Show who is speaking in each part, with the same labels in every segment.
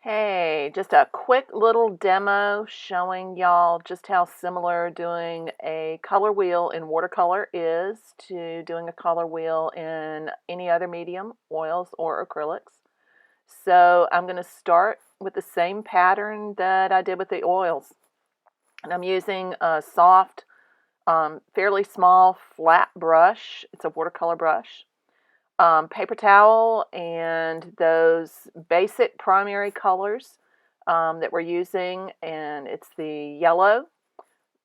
Speaker 1: Hey, just a quick little demo showing y'all just how similar doing a color wheel in watercolor is to doing a color wheel in any other medium, oils or acrylics. So I'm going to start with the same pattern that I did with the oils. And I'm using a soft, fairly small flat brush. It's a watercolor brush. Paper towel and those basic primary colors that we're using, and it's the yellow,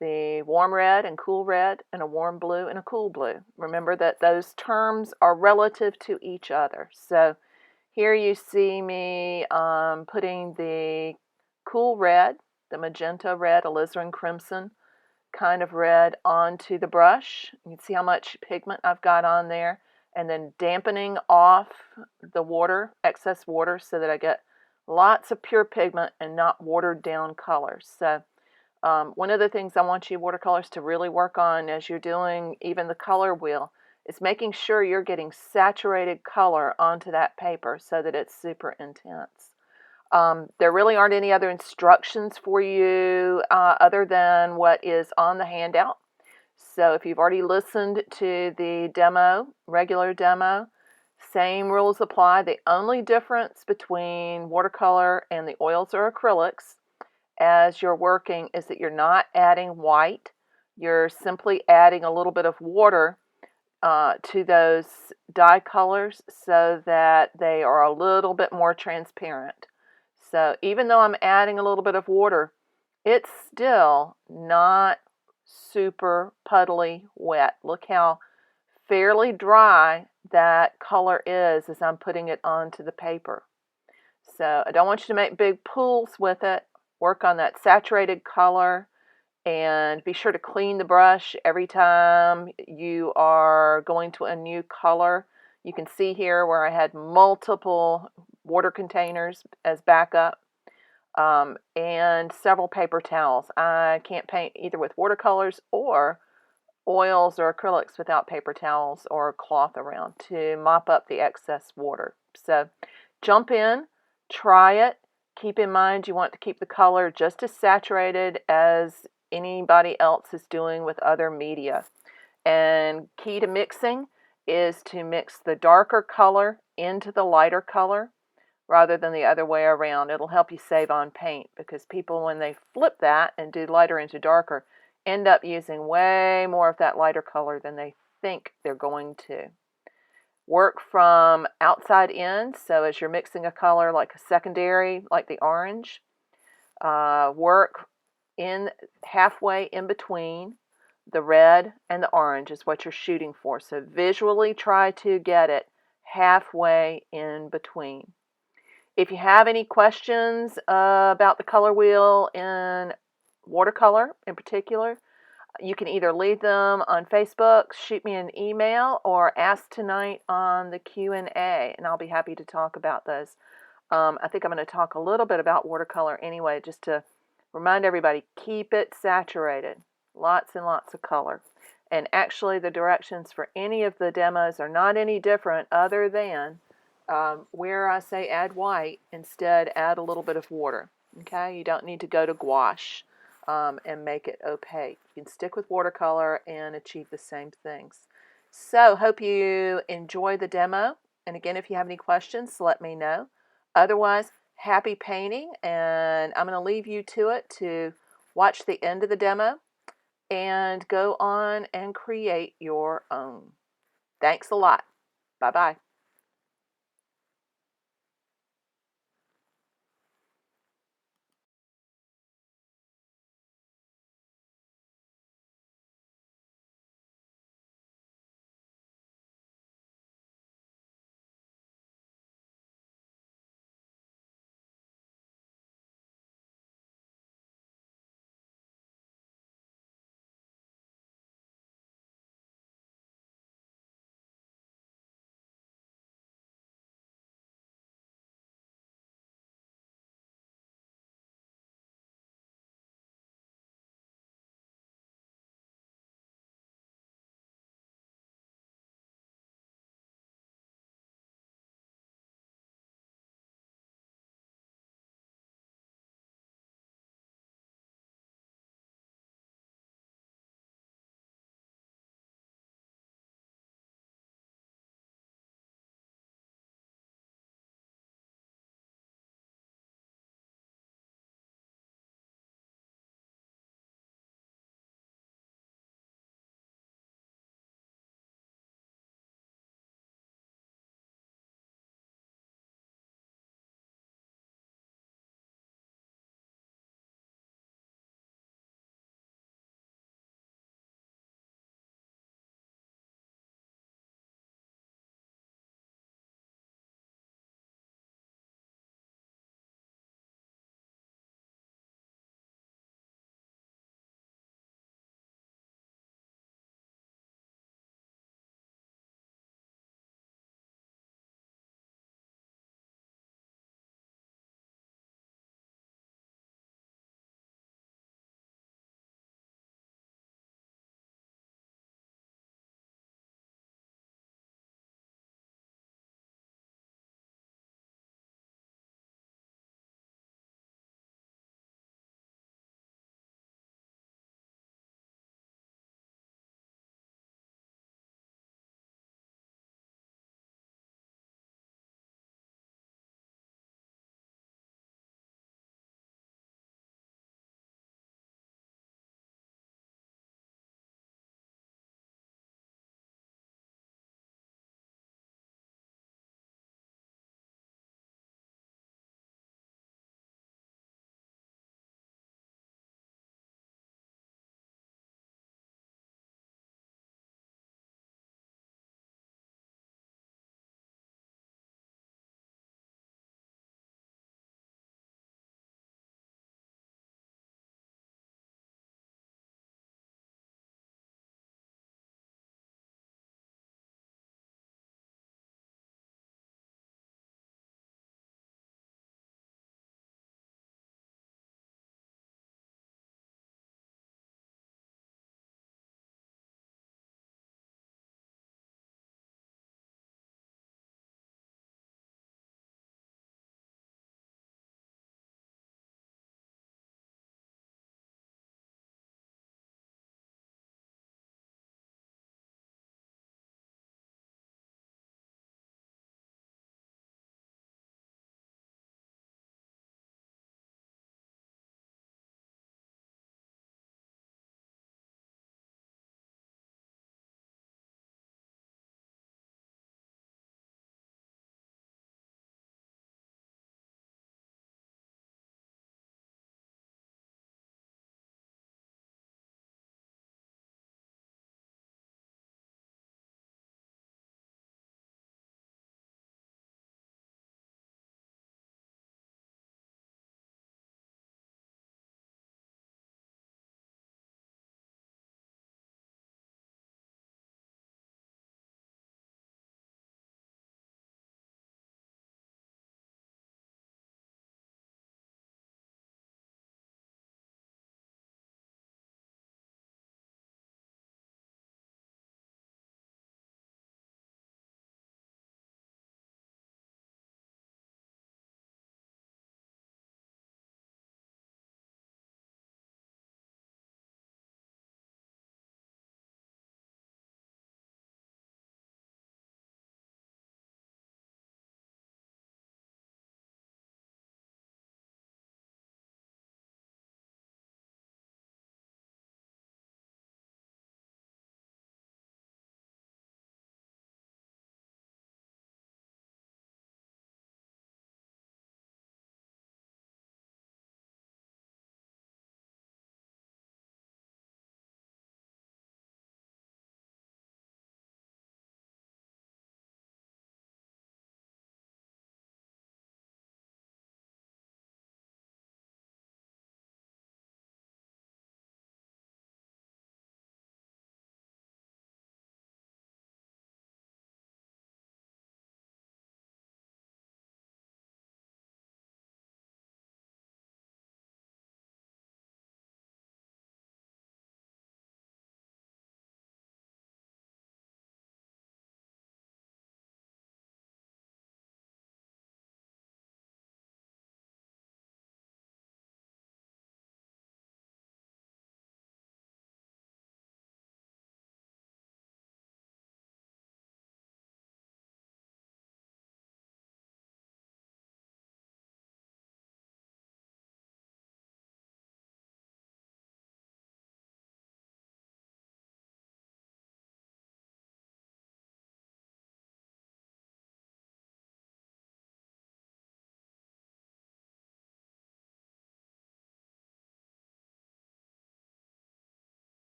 Speaker 1: the warm red and cool red, and a warm blue and a cool blue. Remember that those terms are relative to each other. So here you see me putting the cool red, the magenta red, alizarin crimson kind of red onto the brush. You can see how much pigment I've got on there, and then dampening off the water, excess water, so that I get lots of pure pigment and not watered down colors. So one of the things I want you watercolors to really work on as you're doing even the color wheel is making sure you're getting saturated color onto that paper so that it's super intense. There really aren't any other instructions for you other than what is on the handout. So if you've already listened to the demo, regular demo, same rules apply. The only difference between watercolor and the oils or acrylics as you're working is that you're not adding white. You're simply adding a little bit of water to those dye colors so that they are a little bit more transparent. So even though I'm adding a little bit of water, it's still not super puddly wet. Look how fairly dry that color is as I'm putting it onto the paper. So I don't want you to make big pools with it. Work on that saturated color and be sure to clean the brush every time you are going to a new color. You can see here where I had multiple water containers as backup and several paper towels. I can't paint either with watercolors or oils or acrylics without paper towels or cloth around to mop up the excess water. So jump in, try it. Keep in mind you want to keep the color just as saturated as anybody else is doing with other media. And key to mixing is to mix the darker color into the lighter color rather than the other way around. It'll help you save on paint because people, when they flip that and do lighter into darker, end up using way more of that lighter color than they think they're going to. Work from outside in, so as you're mixing a color like a secondary, like the orange, work in halfway in between the red and the orange is what you're shooting for. So visually try to get it halfway in between. If you have any questions about the color wheel in watercolor in particular, you can either leave them on Facebook, shoot me an email, or ask tonight on the Q&A, and I'll be happy to talk about those. I think I'm going to talk a little bit about watercolor anyway, just to remind everybody, keep it saturated. Lots and lots of color. And actually, the directions for any of the demos are not any different other than where I say add white, instead add a little bit of water. Okay, you don't need to go to gouache and make it opaque. You can stick with watercolor and achieve the same things. So hope you enjoy the demo. And again, if you have any questions, let me know. Otherwise, happy painting, and I'm going to leave you to it to watch the end of the demo and go on and create your own. Thanks a lot. Bye-bye.